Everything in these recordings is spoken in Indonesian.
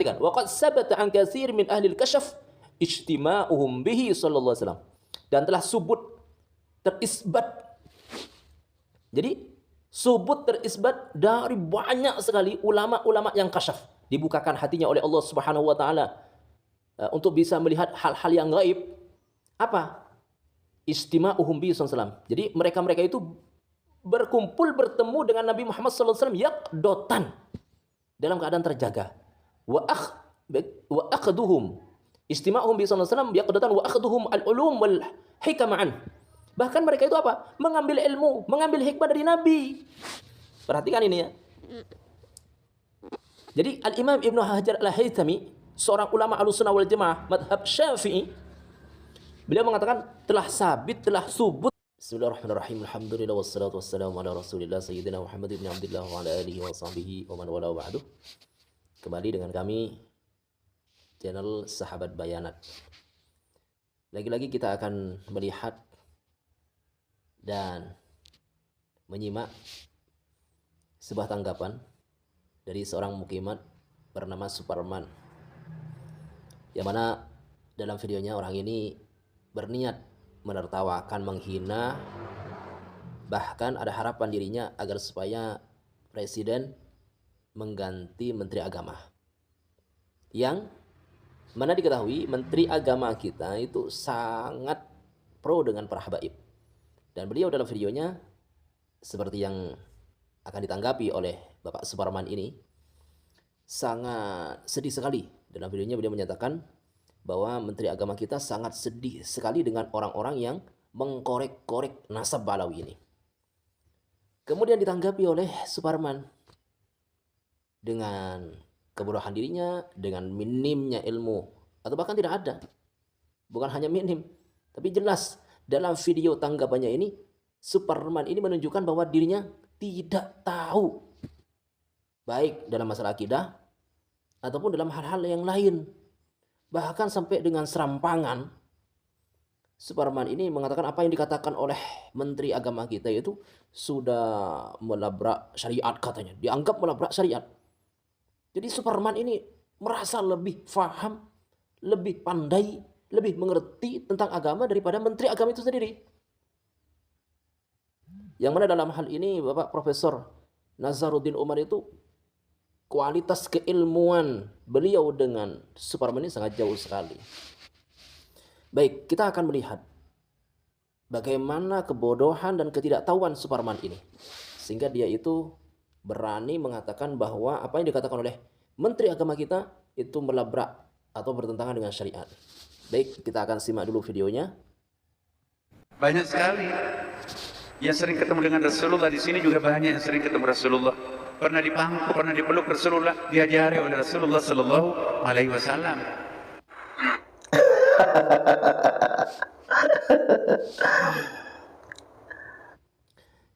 Wa qad sabata an katsir min ahli al-kashf ijtima'uhum bihi sallallahu alaihi wasallam. Dan telah subut terisbat. Jadi subut terisbat dari banyak sekali ulama-ulama yang kasyaf, dibukakan hatinya oleh Allah Subhanahu wa taala untuk bisa melihat hal-hal yang gaib. Apa? Istima'uhum bi sallallahu. Jadi mereka-mereka itu berkumpul bertemu dengan Nabi Muhammad sallallahu alaihi wasallam yaqdotan, dalam keadaan terjaga. Wa akhduhum istima'uhum bi sallallahu alaihi wasallam yaqdotan wa akhduhum al-ulum wal hikam an. Bahkan mereka itu apa? Mengambil ilmu, mengambil hikmah dari Nabi. Perhatikan ini ya. Jadi Al-Imam Ibnu Hajar Al-Haythami, seorang ulama Ahlussunnah wal Jamaah madhab Syafi'i, beliau mengatakan telah sabit, telah subut. Bismillahirrahmanirrahim. Alhamdulillah wassalatu wassalamu ala Rasulillah sayyidina Muhammad ibn Abdullah wa ala alihi wa sahbihi wa man wala ba'du. Kembali dengan kami channel Sahabat Bayanat. Lagi-lagi kita akan melihat dan menyimak sebuah tanggapan dari seorang mukimat bernama Superman, yang mana dalam videonya orang ini berniat menertawakan, menghina, bahkan ada harapan dirinya agar supaya presiden mengganti menteri agama, yang mana diketahui menteri agama kita itu sangat pro dengan para habaib. Dan beliau dalam videonya, seperti yang akan ditanggapi oleh Bapak Superman ini, sangat sedih sekali. Dalam videonya beliau menyatakan bahwa menteri agama kita sangat sedih sekali dengan orang-orang yang mengkorek-korek nasab Balawi ini. Kemudian ditanggapi oleh Superman dengan kebodohan dirinya, dengan minimnya ilmu, atau bahkan tidak ada. Bukan hanya minim, tapi jelas dalam video tanggapannya ini, Superman ini menunjukkan bahwa dirinya tidak tahu, baik dalam masalah akidah ataupun dalam hal-hal yang lain. Bahkan sampai dengan serampangan, Superman ini mengatakan apa yang dikatakan oleh menteri agama kita itu sudah melabrak syariat katanya. Dianggap melabrak syariat. Jadi Superman ini merasa lebih faham, lebih pandai, lebih mengerti tentang agama daripada menteri agama itu sendiri. Yang mana dalam hal ini Bapak Profesor Nazaruddin Umar itu, kualitas keilmuan beliau dengan Superman ini sangat jauh sekali. Baik, kita akan melihat bagaimana kebodohan dan ketidaktahuan Superman ini, sehingga dia itu berani mengatakan bahwa apa yang dikatakan oleh menteri agama kita itu melabrak atau bertentangan dengan syariat. Baik, kita akan simak dulu videonya. Banyak sekali yang sering ketemu dengan Rasulullah. Di sini juga banyak yang sering ketemu Rasulullah. Pernah dipangku, pernah dipeluk Rasulullah, diajari oleh Rasulullah Sallallahu Alaihi Wasallam.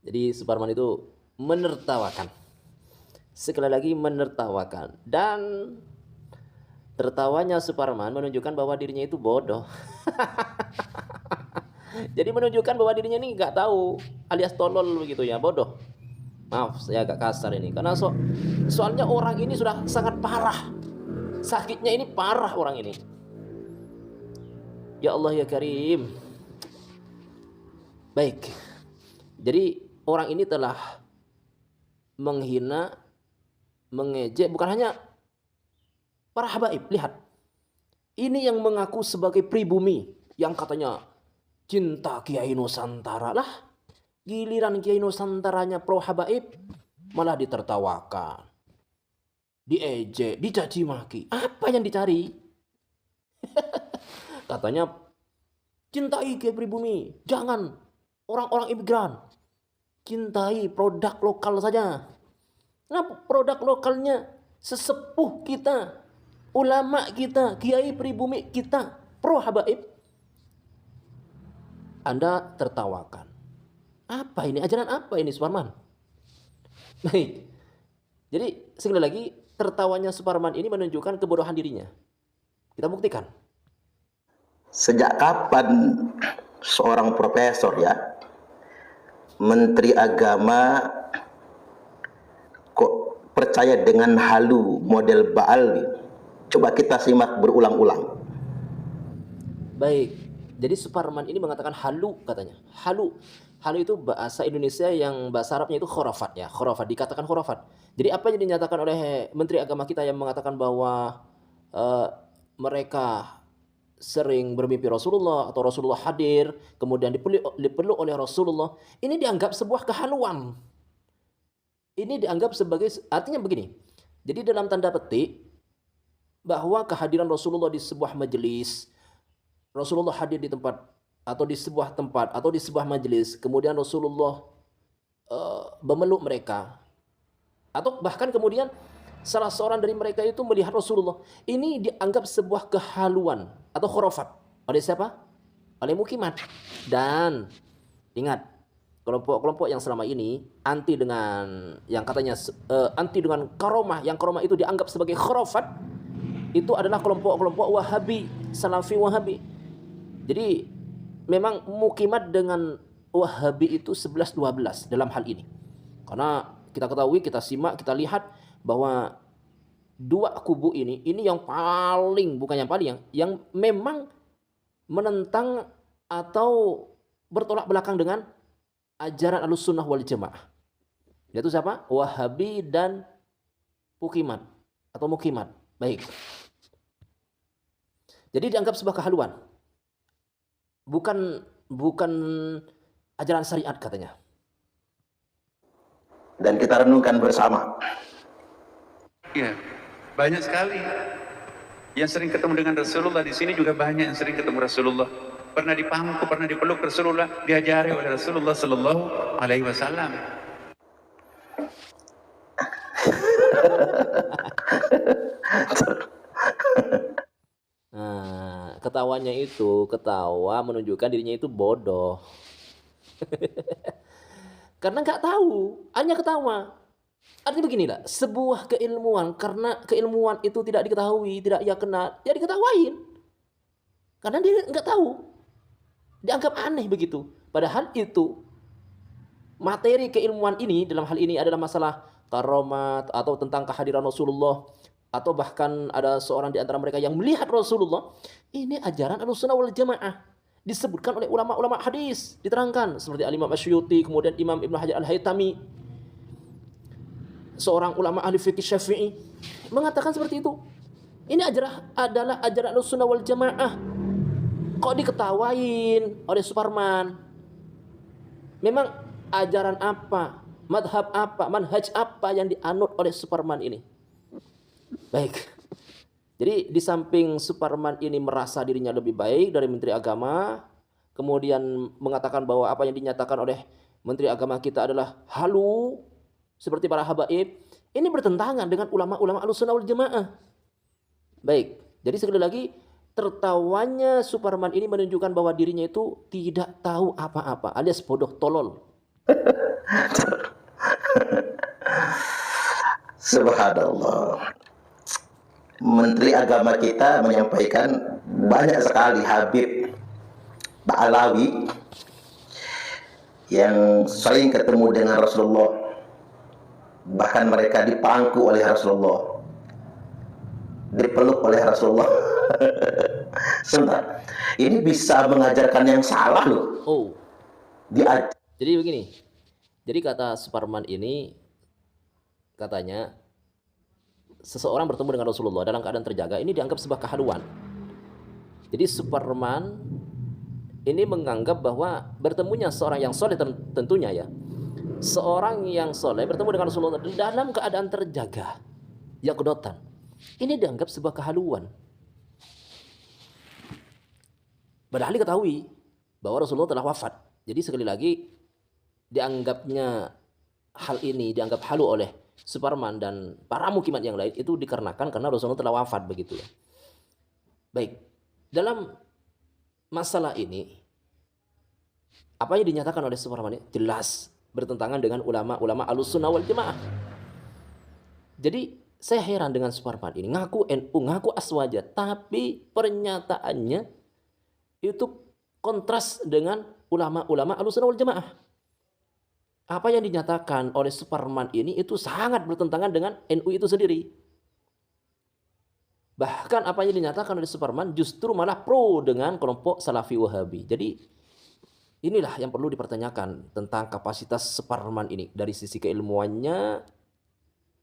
Jadi Superman itu menertawakan, sekali lagi menertawakan, dan tertawanya Superman menunjukkan bahwa dirinya itu bodoh. Jadi menunjukkan bahwa dirinya ini nggak tahu, alias tolol begitu ya, bodoh. Maaf, saya agak kasar ini, karena soalnya orang ini sudah sangat parah, sakitnya ini parah orang ini. Ya Allah ya Karim. Baik, jadi orang ini telah menghina, mengejek bukan hanya para habaib. Lihat, ini yang mengaku sebagai pribumi, yang katanya cinta Kiai Nusantara. Lah, giliran Kiai Nusantaranya pro habaib malah ditertawakan, diejek, dicaci maki. Apa yang dicari? Katanya cintai Kiai pribumi, jangan orang-orang imigran, cintai produk lokal saja. Nah, produk lokalnya sesepuh kita, ulama kita, kiai pribumi kita, pro habaib, Anda tertawakan. Apa ini? Ajaran apa ini Superman? Baik. Jadi sekali lagi, tertawanya Superman ini menunjukkan kebodohan dirinya. Kita buktikan. Sejak kapan seorang profesor ya, menteri agama kok percaya dengan halu model Baal? Coba kita simak berulang-ulang. Baik. Jadi Suparman ini mengatakan halu katanya. Halu. Halu itu bahasa Indonesia yang bahasa Arabnya itu khurafat ya. Khurafat dikatakan khurafat. Jadi apa yang dinyatakan oleh Menteri Agama kita yang mengatakan bahwa mereka sering bermimpi Rasulullah atau Rasulullah hadir, kemudian dipeluk oleh Rasulullah, ini dianggap sebuah kehaluan. Ini dianggap sebagai, artinya begini. Jadi dalam tanda petik bahwa kehadiran Rasulullah di sebuah majelis, Rasulullah hadir di tempat atau di sebuah tempat atau di sebuah majelis, kemudian Rasulullah memeluk mereka, atau bahkan kemudian salah seorang dari mereka itu melihat Rasulullah, ini dianggap sebuah kehaluan atau khurafat oleh siapa? Oleh mukimat. Dan ingat, kelompok-kelompok yang selama ini anti dengan yang katanya anti dengan karomah, yang karomah itu dianggap sebagai khurafat, itu adalah kelompok-kelompok Wahabi, Salafi Wahabi. Jadi memang mukimat dengan Wahabi itu 11-12 dalam hal ini. Karena kita ketahui, kita simak, kita lihat bahwa dua kubu ini yang paling, bukan yang paling, yang memang menentang atau bertolak belakang dengan ajaran Ahlussunnah wal Jamaah. Yaitu siapa? Wahabi dan mukimat atau mukimat. Baik. Jadi dianggap sebuah kehaluan. Bukan ajaran syariat katanya. Dan kita renungkan bersama. Ya, banyak sekali yang sering ketemu dengan Rasulullah. Di sini juga banyak yang sering ketemu Rasulullah. Pernah dipangku, pernah dipeluk Rasulullah, diajari oleh Rasulullah Sallallahu Alaihi Wasallam. Nah, ketawanya itu ketawa menunjukkan dirinya itu bodoh. Karena nggak tahu, hanya ketawa. Artinya begini lah, sebuah keilmuan, karena keilmuan itu tidak diketahui, tidak ia kenal, ya diketawain. Karena dia nggak tahu, dianggap aneh begitu. Padahal itu materi keilmuan ini dalam hal ini adalah masalah karomat atau tentang kehadiran Rasulullah, atau bahkan ada seorang di antara mereka yang melihat Rasulullah. Ini ajaran Ahlussunnah wal Jamaah, disebutkan oleh ulama-ulama hadis, diterangkan seperti Al-Imam Asy'uti, kemudian Imam Ibnu Hajar Al-Haytami, seorang ulama ahli fikih Syafi'i, mengatakan seperti itu. Ini adalah ajaran Ahlussunnah wal Jamaah. Kok diketawain oleh Suparman? Memang ajaran apa, madhab apa, manhaj apa yang dianut oleh Suparman ini? Baik. Jadi di samping Suparman ini merasa dirinya lebih baik dari Menteri Agama, kemudian mengatakan bahwa apa yang dinyatakan oleh Menteri Agama kita adalah halu seperti para habaib, ini bertentangan dengan ulama-ulama Ahlussunnah wal Jamaah. Baik. Jadi sekali lagi, tertawanya Suparman ini menunjukkan bahwa dirinya itu tidak tahu apa-apa, alias bodoh tolol. Subhanallah. Menteri Agama kita menyampaikan banyak sekali Habib Ba'alawi yang sering ketemu dengan Rasulullah, bahkan mereka dipangku oleh Rasulullah, dipeluk oleh Rasulullah. Sebentar, ini bisa mengajarkan yang salah loh. Oh, jadi begini. Jadi kata Suparman ini, katanya seseorang bertemu dengan Rasulullah dalam keadaan terjaga, ini dianggap sebuah kehaluan. Jadi Suparman ini menganggap bahwa bertemunya seorang yang soleh, tentunya ya, seorang yang soleh bertemu dengan Rasulullah dalam keadaan terjaga, yaqdatan, ini dianggap sebuah kehaluan. Padahal diketahui bahwa Rasulullah telah wafat. Jadi sekali lagi, dianggapnya hal ini dianggap halu oleh Suparman dan para mukimat yang lain itu dikarenakan karena Rasulullah telah wafat, begitu ya. Baik, dalam masalah ini apa yang dinyatakan oleh Suparman ini jelas bertentangan dengan ulama-ulama Ahlussunnah wal Jamaah. Jadi saya heran dengan Suparman ini, ngaku NU, ngaku Aswaja, tapi pernyataannya itu kontras dengan ulama-ulama Ahlussunnah wal Jamaah. Apa yang dinyatakan oleh Suparman ini itu sangat bertentangan dengan NU itu sendiri. Bahkan apa yang dinyatakan oleh Superman justru malah pro dengan kelompok Salafi Wahabi. Jadi inilah yang perlu dipertanyakan tentang kapasitas Superman ini dari sisi keilmuannya,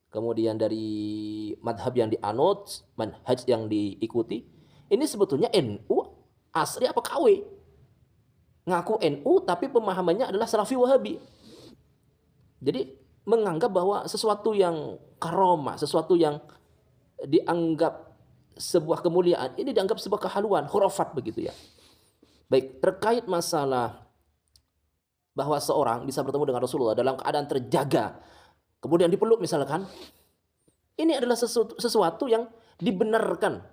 kemudian dari madhab yang dianut, manhaj yang diikuti. Ini sebetulnya NU asli apa KW? Ngaku NU tapi pemahamannya adalah Salafi Wahabi. Jadi menganggap bahwa sesuatu yang karomah, sesuatu yang dianggap sebuah kemuliaan, ini dianggap sebuah kehaluan, khurafat begitu ya. Baik, terkait masalah bahwa seorang bisa bertemu dengan Rasulullah dalam keadaan terjaga, kemudian dipeluk misalkan, ini adalah sesuatu yang dibenarkan.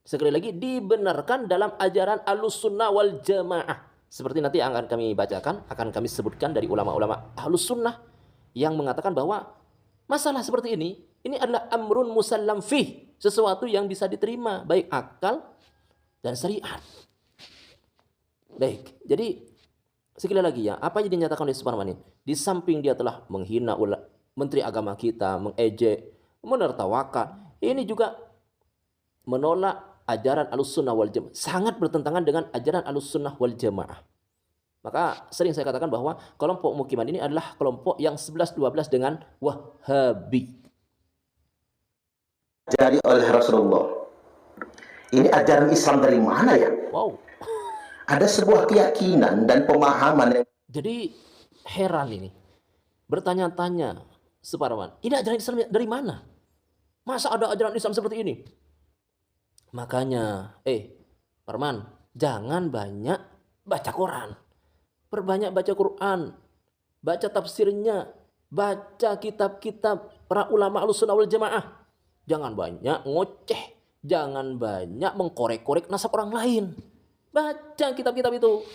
Sekali lagi, dibenarkan dalam ajaran Ahlussunnah wal Jamaah. Seperti nanti yang akan kami bacakan, akan kami sebutkan dari ulama-ulama Ahlussunnah yang mengatakan bahwa masalah seperti ini adalah amrun musallam fih, sesuatu yang bisa diterima baik akal dan syariat. Baik, jadi sekali lagi ya, apa yang dinyatakan oleh Superman ini? Di samping dia telah menghina menteri agama kita, mengejek, menertawakan, ini juga menolak ajaran Ahlussunnah wal Jamaah, sangat bertentangan dengan ajaran Ahlussunnah wal Jamaah. Maka sering saya katakan bahwa kelompok Mukiman ini adalah kelompok yang 11-12 dengan Wahabi. Jadi oleh Rasulullah. Ini ajaran Islam dari mana ya? Wow. Ada sebuah keyakinan dan pemahaman yang... Jadi heran ini. Bertanya-tanya Superman, ini ajaran Islam dari mana? Masa ada ajaran Islam seperti ini? Makanya, Parman, jangan banyak baca Quran. Perbanyak baca Quran, baca tafsirnya, baca kitab-kitab para ulama Ahlussunnah wal Jamaah. Jangan banyak ngoceh, jangan banyak mengkorek-korek nasab orang lain. Baca kitab-kitab itu.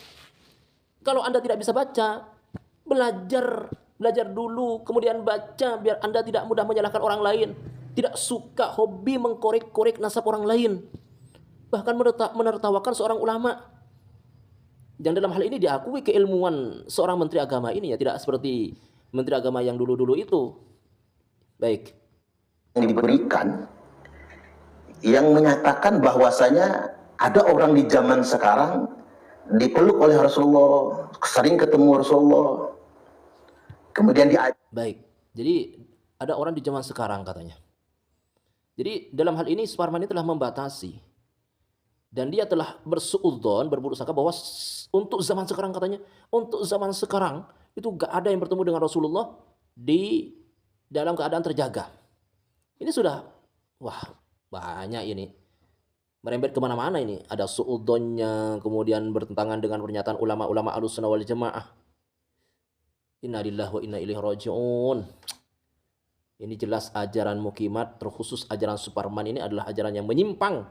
Kalau Anda tidak bisa baca, belajar dulu, kemudian baca biar Anda tidak mudah menyalahkan orang lain. Tidak suka hobi mengkorek-korek nasab orang lain. Bahkan menertawakan seorang ulama. Dan dalam hal ini diakui keilmuan seorang menteri agama ini ya, tidak seperti menteri agama yang dulu-dulu itu. Baik. Yang diberikan yang menyatakan bahwasanya ada orang di zaman sekarang dipeluk oleh Rasulullah, sering ketemu Rasulullah, kemudian Baik, jadi ada orang di zaman sekarang katanya. Jadi dalam hal ini Superman ini telah membatasi dan dia telah bersuudzon, berburuk sangka bahwa untuk zaman sekarang katanya, untuk zaman sekarang itu gak ada yang bertemu dengan Rasulullah di dalam keadaan terjaga. Ini sudah, wah banyak ini. Merembet kemana-mana ini. Ada su'udonnya, kemudian bertentangan dengan pernyataan ulama-ulama Ahlussunnah wal Jamaah. Inna lillahi wa inna ilaihi raji'un. Ini jelas ajaran Mukimat, terkhusus ajaran Superman ini adalah ajaran yang menyimpang.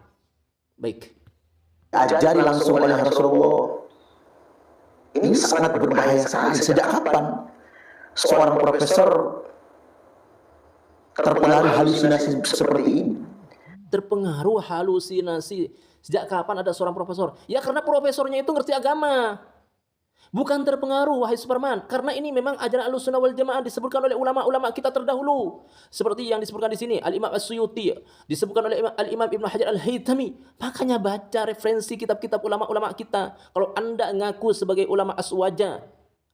Baik. Ajari langsung oleh Rasulullah. Ini sangat berbahaya sekali. Sejak kapan seorang profesor terpengaruh halusinasi seperti ini? Terpengaruh halusinasi. Sejak kapan ada seorang profesor? Ya karena profesornya itu ngerti agama. Bukan terpengaruh, wahai Superman. Karena ini memang ajaran Ahlussunnah wal Jamaah disebutkan oleh ulama-ulama kita terdahulu. Seperti yang disebutkan di sini, Al-Imam As-Suyuti, disebutkan oleh Al-Imam Ibnu Hajar Al-Haytami. Makanya baca referensi kitab-kitab ulama-ulama kita. Kalau Anda ngaku sebagai ulama Aswaja,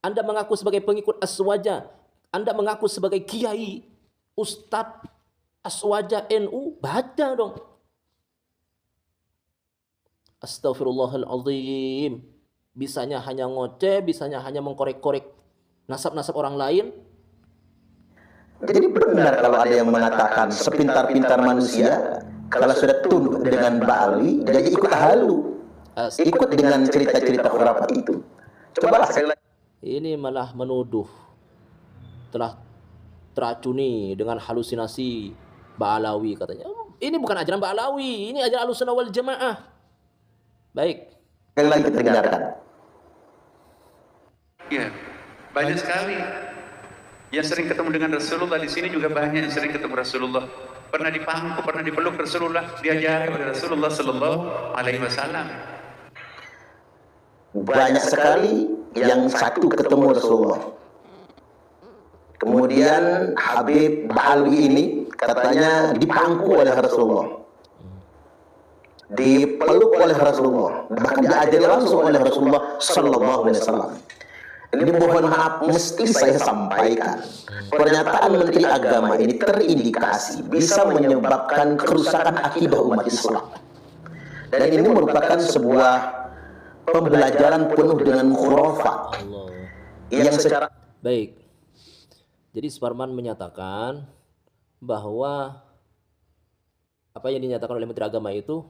Anda mengaku sebagai pengikut Aswaja, Anda mengaku sebagai kiai, Ustadz Aswaja NU, baca dong. Astaghfirullahaladzim. Bisanya hanya ngoceh, bisanya hanya mengkorek-korek nasab-nasab orang lain. Jadi benar kalau ada yang mengatakan sepintar-pintar manusia, kalau sudah tunduk dengan Bali, jadi ikut halu, ikut dengan cerita-cerita khurafat itu. Cobalah sekali lagi. Ini malah menuduh telah teracuni dengan halusinasi Ba'alawi katanya. Ini bukan ajaran Ba'alawi, ini ajaran Ahlussunnah wal Jamaah. Baik. Sekali lagi kita dengarkan. Ya, banyak sekali yang sering ketemu dengan Rasulullah. Di sini juga banyak yang sering ketemu Rasulullah. Pernah dipangku, pernah dipeluk Rasulullah, diajari oleh Rasulullah Sallallahu Alaihi Wasallam. Banyak sekali yang satu ketemu Rasulullah. Kemudian Habib Ba'alawi ini katanya dipangku oleh Rasulullah. dipeluk oleh Rasulullah, bahkan diajari langsung oleh Rasulullah Sallallahu Alaihi Wasallam. Ini mohon maaf, mesti saya sampaikan, pernyataan Menteri Agama ini terindikasi bisa menyebabkan kerusakan akidah umat Islam. Dan ini merupakan sebuah pembelajaran penuh dengan khurafat yang secara Baik. Jadi Suparman menyatakan bahwa apa yang dinyatakan oleh Menteri Agama itu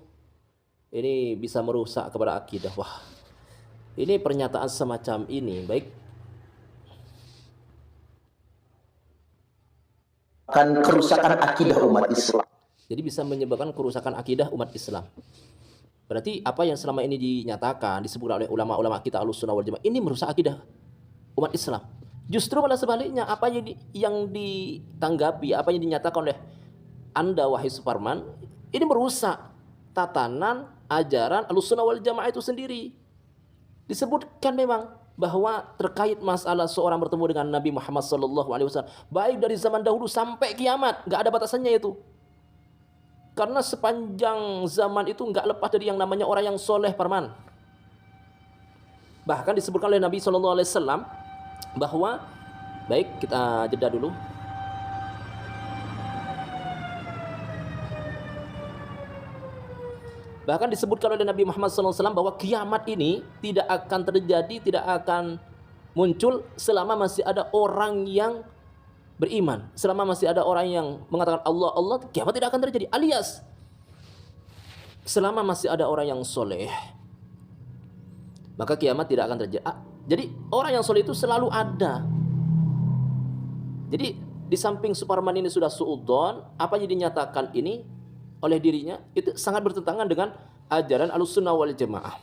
ini bisa merusak kepada akidah. Wah, ini pernyataan semacam ini, baik, kan kerusakan akidah umat Islam. jadi bisa menyebabkan kerusakan akidah umat Islam. Berarti apa yang selama ini dinyatakan, disebut oleh ulama-ulama kita Ahlussunnah wal Jamaah, ini merusak akidah umat Islam. Justru malah sebaliknya, apa yang ditanggapi, apa yang dinyatakan oleh Anda, wahai Suparman, ini merusak tatanan ajaran Ahlussunnah wal Jamaah itu sendiri. Disebutkan memang bahwa terkait masalah seorang bertemu dengan Nabi Muhammad SAW, baik dari zaman dahulu sampai kiamat, nggak ada batasannya itu. Karena sepanjang zaman itu nggak lepas dari yang namanya orang yang soleh, Parman. Bahkan disebutkan oleh Nabi SAW bahwa, baik, kita jeda dulu. Bahkan disebutkan oleh Nabi Muhammad SAW bahwa kiamat ini tidak akan terjadi, tidak akan muncul selama masih ada orang yang beriman. Selama masih ada orang yang mengatakan Allah, Allah, kiamat tidak akan terjadi. Alias, selama masih ada orang yang soleh, maka kiamat tidak akan terjadi. Jadi orang yang soleh itu selalu ada. Jadi di samping Suparman ini sudah suudzon, apa yang dinyatakan ini oleh dirinya itu sangat bertentangan dengan ajaran Ahlussunnah wal Jamaah.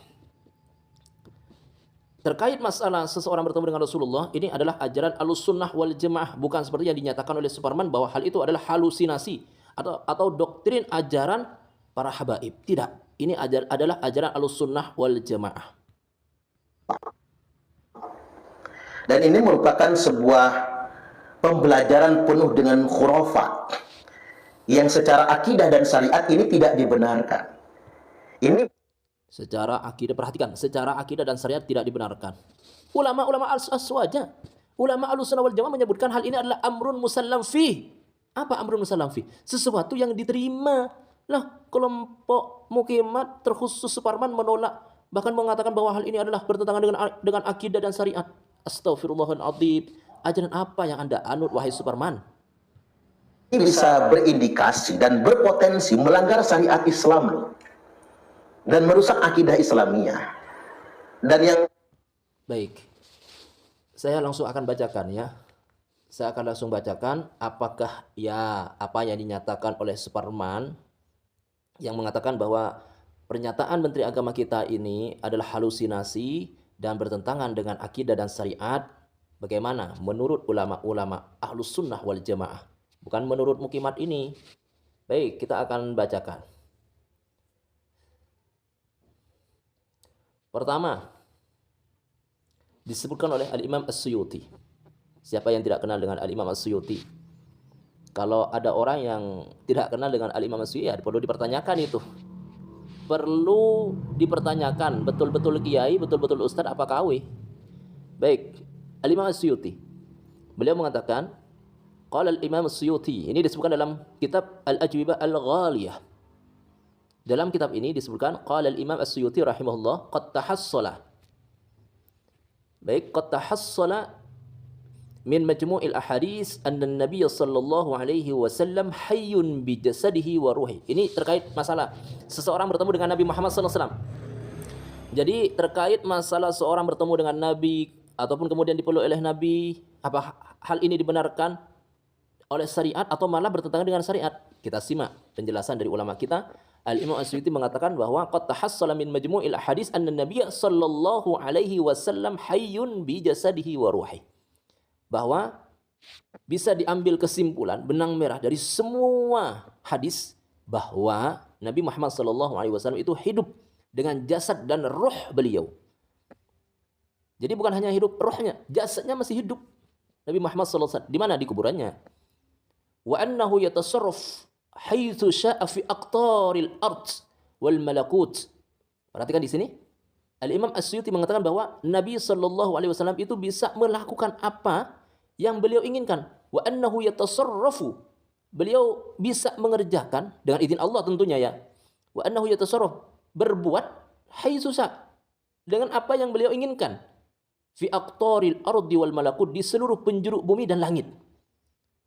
Terkait masalah seseorang bertemu dengan Rasulullah, ini adalah ajaran Ahlussunnah wal Jamaah, bukan seperti yang dinyatakan oleh Suparman bahwa hal itu adalah halusinasi atau doktrin ajaran para habaib. Tidak, ini adalah ajaran Ahlussunnah wal Jamaah. Dan ini merupakan sebuah pembelajaran penuh dengan khurafat yang secara akidah dan syariat ini tidak dibenarkan. Ini secara akidah, perhatikan, secara akidah dan syariat tidak dibenarkan. Ulama-ulama al-aswaja, ulama Ahlussunnah wal Jamaah menyebutkan hal ini adalah amrun musallam fih. Apa amrun musallam fih? Sesuatu yang diterima. Lah, kelompok mukimat terkhusus Suparman menolak, bahkan mengatakan bahwa hal ini adalah bertentangan dengan akidah dan syariat. Astaghfirullahaladzim. Ajaran apa yang Anda anut, wahai Suparman? ini bisa berindikasi dan berpotensi melanggar syariat Islam dan merusak akidah Islamiyah. Dan yang baik, saya langsung akan bacakan ya. Saya akan langsung bacakan apakah ya apa yang dinyatakan oleh Suparman yang mengatakan bahwa pernyataan Menteri Agama kita ini adalah halusinasi dan bertentangan dengan akidah dan syariat. Bagaimana menurut ulama-ulama Ahlussunnah wal Jamaah, bukan menurut mukimat ini. Baik, kita akan bacakan. Pertama, disebutkan oleh Al-Imam As-Suyuti. Siapa yang tidak kenal dengan Al-Imam As-Suyuti? Kalau ada orang yang tidak kenal dengan Al-Imam As-Suyuti, ya perlu dipertanyakan itu. Perlu dipertanyakan, betul-betul kiai, betul-betul ustadz, apa KW? Baik, Al-Imam As-Suyuti, beliau mengatakan, qala Al-Imam As-Suyuti, ini disebutkan dalam kitab Al-Ajwibah Al-Ghaliyah. Dalam kitab ini disebutkan, qala Al-Imam As-Suyuti rahimahullah, qad tahassala. Baik, qad tahassala min majmu'il ahadits anna an-nabiy sallallahu alaihi wasallam hayyun bi jasadihi wa ruhi. Ini terkait masalah seseorang bertemu dengan Nabi Muhammad sallallahu alaihi wasallam. Jadi terkait masalah seorang bertemu dengan Nabi ataupun kemudian dipeluk oleh Nabi, apa hal ini dibenarkan oleh syariat atau malah bertentangan dengan syariat? Kita simak penjelasan dari ulama kita. Al-Imam As-Suyuti mengatakan bahwa qad tahassala min majmu'il ahadits anna an-nabiy sallallahu alaihi wasallam hayyun bi jasadihi wa ruhi. Bahwa bisa diambil kesimpulan benang merah dari semua hadis bahwa Nabi Muhammad sallallahu alaihi wasallam itu hidup dengan jasad dan ruh beliau. Jadi bukan hanya hidup rohnya, jasadnya masih hidup. Nabi Muhammad sallallahu alaihi wasallam di mana? Di kuburannya. Wa annahu yatasarraf haitsu syaa fi aqtaril ard. wal malakut. Perhatikan di sini. Al-Imam As-Suyuti mengatakan bahwa Nabi sallallahu alaihi wasallam itu bisa melakukan apa yang beliau inginkan. Wa annahu yatasarrafu. Beliau bisa mengerjakan dengan izin Allah tentunya ya. Wa annahu yatasarraf, berbuat haitsu dengan apa yang beliau inginkan. Fi aqtaril ardi wal malakut, di seluruh penjuru bumi dan langit.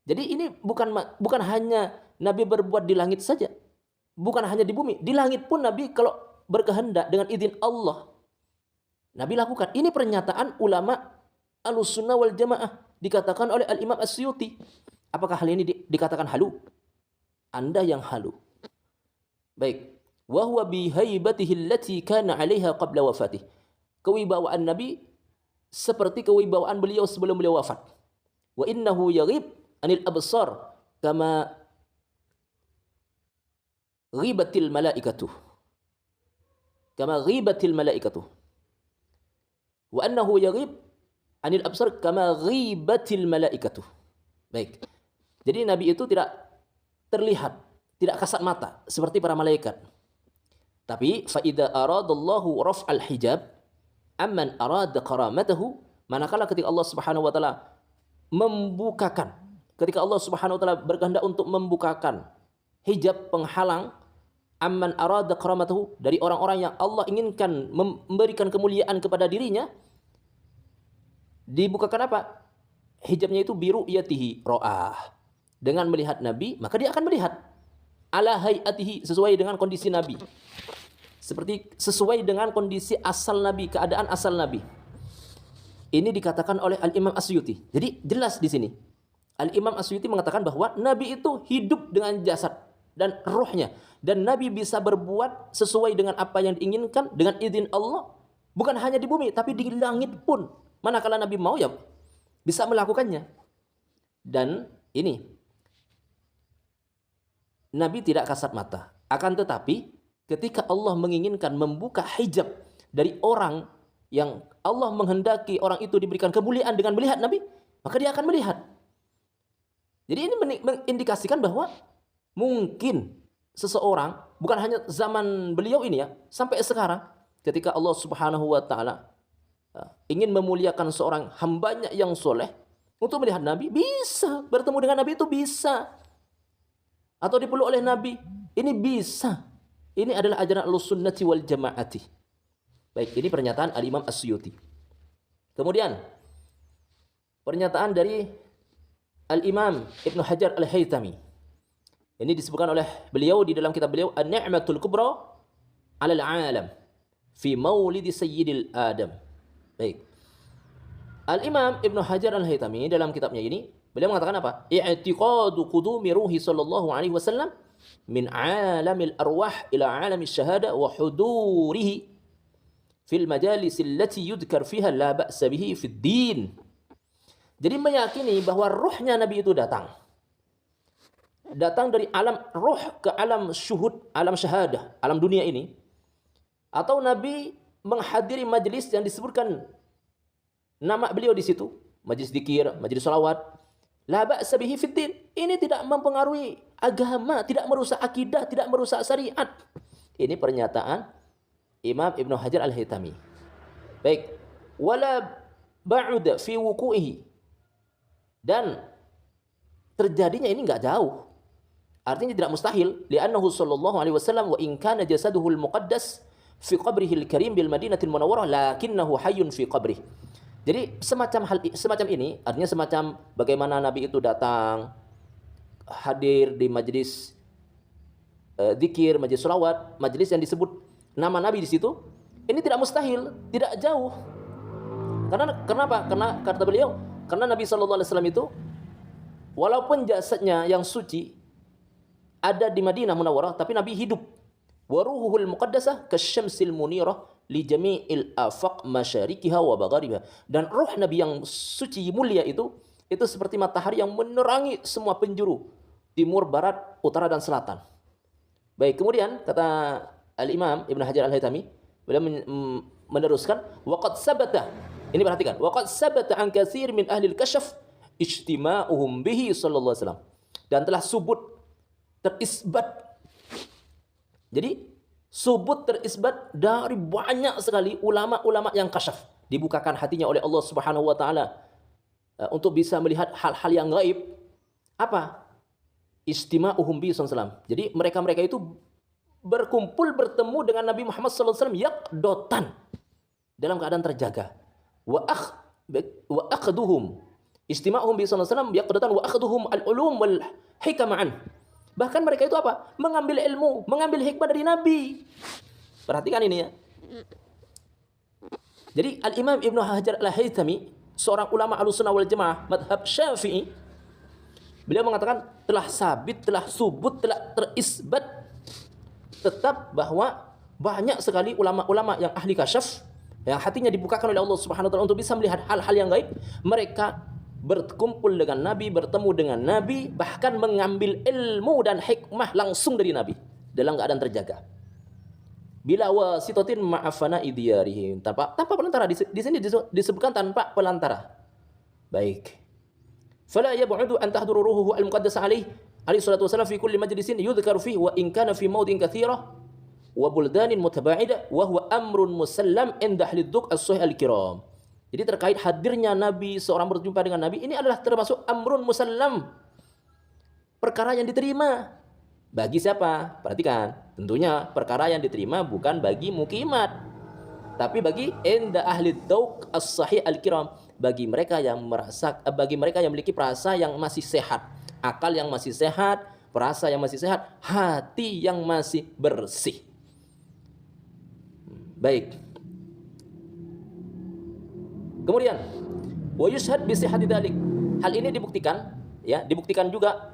Jadi ini bukan hanya Nabi berbuat di langit saja. Bukan hanya di bumi, di langit pun Nabi kalau berkehendak dengan izin Allah Nabi lakukan. Ini pernyataan ulama Ahlussunnah wal Jamaah, dikatakan oleh Al-Imam As-Suyuti. Apakah hal ini dikatakan halu? Anda yang halu. Baik. Wa huwa bi haibatihi allati kana 'alaiha qabla wafatih. Kewibawaan Nabi seperti kewibawaan beliau sebelum beliau wafat. Wa innahu yaghib anil absar kama ghibatil malaikatu. Kama ghibatil malaikatu. Wa annahu yaghib anil absar kama ghibatil malaikatu. Baik. Jadi Nabi itu tidak terlihat, tidak kasat mata seperti para malaikat. Tapi fa idza aradallahu raf'al hijab amman arada karamatahu, manakala ketika Allah Subhanahu wa taala membukakan, ketika Allah Subhanahu wa taala berkehendak untuk membukakan hijab penghalang amman arada karamatahu, dari orang-orang yang Allah inginkan memberikan kemuliaan kepada dirinya, dibukakan apa? Hijabnya itu biru yatihi ro'ah, dengan melihat Nabi, maka dia akan melihat ala hayatihi, sesuai dengan kondisi Nabi, seperti sesuai dengan kondisi asal Nabi, keadaan asal Nabi. Ini dikatakan oleh Al-Imam As-Suyuti. Jadi jelas di sini Al-Imam As-Suyuti mengatakan bahwa Nabi itu hidup dengan jasad dan rohnya, dan Nabi bisa berbuat sesuai dengan apa yang diinginkan dengan izin Allah, bukan hanya di bumi tapi di langit pun, manakala Nabi mau ya bisa melakukannya. Dan ini Nabi tidak kasat mata, akan tetapi ketika Allah menginginkan membuka hijab dari orang yang Allah menghendaki orang itu diberikan kemuliaan dengan melihat Nabi, maka dia akan melihat. Jadi ini mengindikasikan bahwa mungkin seseorang, bukan hanya zaman beliau ini ya, sampai sekarang ketika Allah Subhanahu wa taala ingin memuliakan seorang hambanya yang soleh untuk melihat Nabi, bisa bertemu dengan Nabi, itu bisa, atau dipeluk oleh Nabi, ini bisa. Ini adalah ajaran Ahlussunnati wal Jamaati. Baik, ini pernyataan Al-Imam As-Suyuti. Kemudian pernyataan dari Al-Imam Ibnu Hajar Al-Haytami. Ini disebutkan oleh beliau di dalam kitab beliau An-Ni'matul Kubra 'alal 'alam fi Maulid Sayyidil Adam. Baik. Al-Imam Ibnu Hajar Al-Haytami dalam kitabnya ini, beliau mengatakan apa? I'tiqadu qudumi ruhi sallallahu alaihi wasallam min 'alamil arwah ila 'alamis syahada wa hudurihi fil majalis allati yudhkar fiha la ba'sa bihi fid din. Jadi meyakini bahwa ruhnya Nabi itu datang dari alam ruh ke alam syuhud, alam syahadah, alam dunia ini, atau Nabi menghadiri majelis yang disebutkan nama beliau di situ, majelis zikir, majelis salawat, la ba'sa bihi fid din. Ini tidak mempengaruhi agama, tidak merusak akidah, tidak merusak syariat. Ini pernyataan Imam Ibnu Hajar Al-Haytami. Baik, wala ba'uda fi wuqu'ihi, dan terjadinya ini enggak jauh. Artinya tidak mustahil, li'annahu sallallahu alaihi wasallam wa in kana jasaduhul muqaddas fi qabrihil karim bil Madinatil Munawwarah lakinnahu hayyun fi qabrih. Jadi semacam ini, artinya semacam bagaimana Nabi itu datang hadir di majelis zikir, majelis selawat, majelis yang disebut nama Nabi di situ, ini tidak mustahil, tidak jauh. Karena kenapa? Karena kata beliau, karena Nabi sallallahu alaihi wasallam itu walaupun jasadnya yang suci ada di Madinah Munawwarah, tapi Nabi hidup. Wa ruhuhul muqaddasah kasyamsil munirah li jami'il afaq masyarikiha wa bagharibiha. Dan roh Nabi yang suci mulia itu seperti matahari yang menerangi semua penjuru, timur, barat, utara dan selatan. Baik, kemudian kata Al-Imam Ibnu Hajar Al-Haytami, beliau meneruskan, waqad sabata. Ini perhatikan, waqad sabata an katsir min ahli al-kashf ijtima'uhum bihi sallallahu alaihi wasallam. Dan telah subut, terisbat. Jadi subut terisbat dari banyak sekali ulama-ulama yang kasyaf, dibukakan hatinya oleh Allah Subhanahu wa taala untuk bisa melihat hal-hal yang gaib. Apa? Istima'uhum bi sallallahu. Jadi mereka-mereka itu berkumpul bertemu dengan Nabi Muhammad sallallahu alaihi wasallam yaqdotan, dalam keadaan terjaga. Wa akhduhum istima'uhum bi sallallahu alaihi wasallam yaqdotan wa akhduhum al-ulum wal hikam an. Bahkan mereka itu apa? Mengambil ilmu, mengambil hikmah dari Nabi. Perhatikan ini ya. Jadi Al-Imam Ibnu Hajar Al-Haythami, seorang ulama Ahlussunnah wal Jamaah madhab Syafi'i, beliau mengatakan telah sabit, telah subut, telah terisbat tetap bahwa banyak sekali ulama-ulama yang ahli kasyaf, yang hatinya dibukakan oleh Allah Subhanahu wa taala untuk bisa melihat hal-hal yang gaib. Mereka berkumpul dengan Nabi, bertemu dengan Nabi, bahkan mengambil ilmu dan hikmah langsung dari Nabi dalam keadaan terjaga. Bila wasitatin ma'afana idiyarihim, tanpa pelantara. Di sini disebutkan tanpa pelantara. Baik. Fala yab'udu an tahduru ruhuhu al-muqaddas alaihi salatu wasallam fi kulli majlisin yudhkaru fihi wa in kana fi mawdin katsira wa buldanin mutaba'ida wa huwa amrun musallam inda ahli dzuk as-sahih al-kiram. Jadi terkait hadirnya Nabi, seorang berjumpa dengan Nabi, ini adalah termasuk amrun musallam, perkara yang diterima. Bagi siapa? Perhatikan, tentunya perkara yang diterima bukan bagi mukimat, tapi bagi inda ahli dzauq as-sahih al-kiram, bagi mereka yang memiliki perasa yang masih sehat, akal yang masih sehat, perasa yang masih sehat, hati yang masih bersih. Baik. Kemudian, wa yushhad bi sihhati dzalik. Hal ini dibuktikan, ya, dibuktikan juga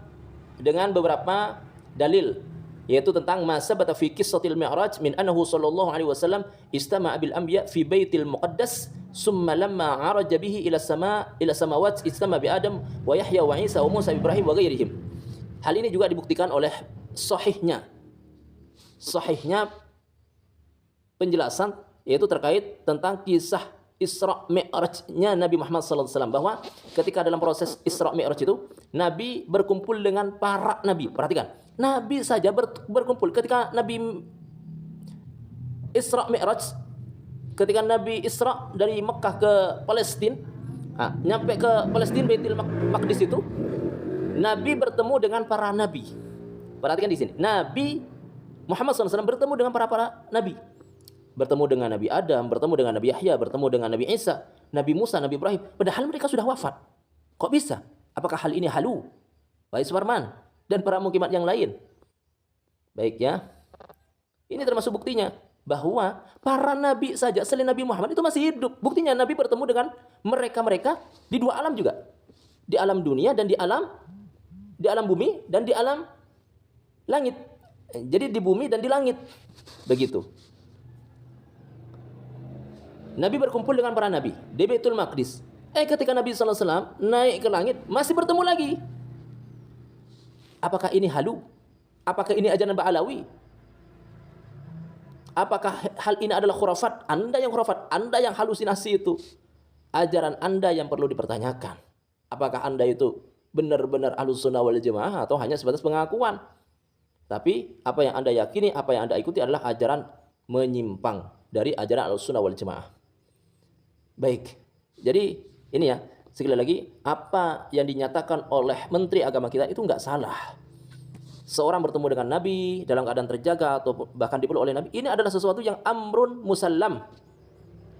dengan beberapa dalil, yaitu tentang masa bata fi qissatil mi'raj min annahu sallallahu alaihi wasallam istama'a bil anbiya fi baitil muqaddas summa lamma araja bihi ila samawat istama bi Adam wa Yahya wa Isa wa Musa Ibrahim wa ghairihim. Hal ini juga dibuktikan oleh sahihnya penjelasan, yaitu terkait tentang kisah Isra Mi'rajnya Nabi Muhammad sallallahu alaihi wasallam, bahwa ketika dalam proses Isra Mi'raj itu Nabi berkumpul dengan para nabi. Perhatikan, Nabi saja berkumpul ketika Nabi Isra Mi'raj, ketika Nabi Isra dari Mekah ke Palestina, nyampe ke Palestina Baitul Maqdis itu, Nabi bertemu dengan para nabi. Perhatikan di sini, Nabi Muhammad SAW bertemu dengan para nabi. Bertemu dengan Nabi Adam, bertemu dengan Nabi Yahya, bertemu dengan Nabi Isa, Nabi Musa, Nabi Ibrahim. Padahal mereka sudah wafat. Kok bisa? Apakah hal ini halu? Baik Suparman dan para mukimat yang lain. Baik ya. Ini termasuk buktinya bahwa para nabi saja selain Nabi Muhammad itu masih hidup. Buktinya Nabi bertemu dengan mereka-mereka di dua alam juga. Di alam dunia dan di alam bumi dan di alam langit. Jadi di bumi dan di langit. Begitu. Nabi berkumpul dengan para nabi di Baitul Maqdis. Ketika Nabi sallallahu alaihi wasallam naik ke langit, masih bertemu lagi. Apakah ini halu? Apakah ini ajaran Ba'alawi? Apakah hal ini adalah khurafat? Anda yang khurafat, Anda yang halusinasi itu. Ajaran Anda yang perlu dipertanyakan. Apakah Anda itu benar-benar Ahlussunnah wal Jamaah atau hanya sebatas pengakuan? Tapi apa yang Anda yakini, apa yang Anda ikuti adalah ajaran menyimpang dari ajaran Ahlussunnah wal Jamaah. Baik, jadi ini ya, sekali lagi, apa yang dinyatakan oleh Menteri Agama kita itu nggak salah. Seorang bertemu dengan Nabi dalam keadaan terjaga atau bahkan dipeluk oleh Nabi, ini adalah sesuatu yang amrun musallam,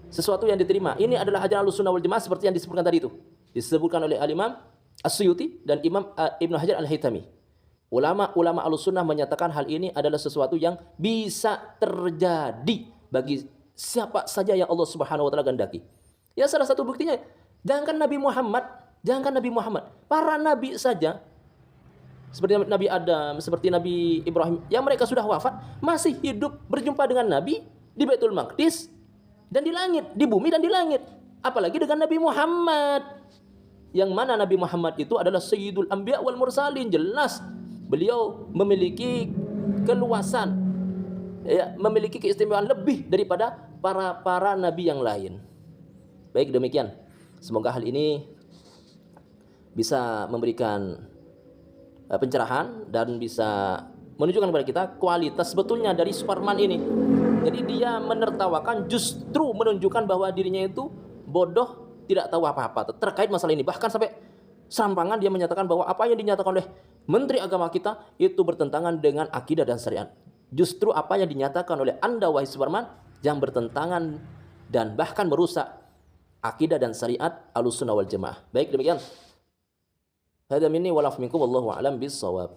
sesuatu yang diterima. Ini adalah ajaran Ahlussunnah wal Jamaah seperti yang disebutkan tadi itu, disebutkan oleh Al-Imam As-Suyuti dan Imam Ibnu Hajar Al-Haythami. Ulama-ulama Ahlussunnah menyatakan hal ini adalah sesuatu yang bisa terjadi bagi siapa saja yang Allah Subhanahu wa taala kehendaki. Ya, salah satu buktinya, jangankan Nabi Muhammad, para nabi saja seperti Nabi Adam, seperti Nabi Ibrahim, yang mereka sudah wafat, masih hidup berjumpa dengan Nabi di Baitul Maqdis dan di langit, di bumi dan di langit. Apalagi dengan Nabi Muhammad, yang mana Nabi Muhammad itu adalah Sayyidul Anbiya wal Mursalin. Jelas beliau memiliki keluasan, ya, memiliki keistimewaan lebih daripada para nabi yang lain. Baik, demikian. Semoga hal ini bisa memberikan pencerahan dan bisa menunjukkan kepada kita kualitas sebetulnya dari Suparman ini. Jadi dia menertawakan, justru menunjukkan bahwa dirinya itu bodoh, tidak tahu apa-apa terkait masalah ini. Bahkan sampai serampangan dia menyatakan bahwa apa yang dinyatakan oleh Menteri Agama kita itu bertentangan dengan akidah dan syariat. Justru apa yang dinyatakan oleh Anda, wahai Suparman, yang bertentangan dan bahkan merusak akidah dan syariat Ahlussunnah wal Jamaah. Baik, demikian. Hadza minni wa lakum minkum wallahu a'lam bis-shawab.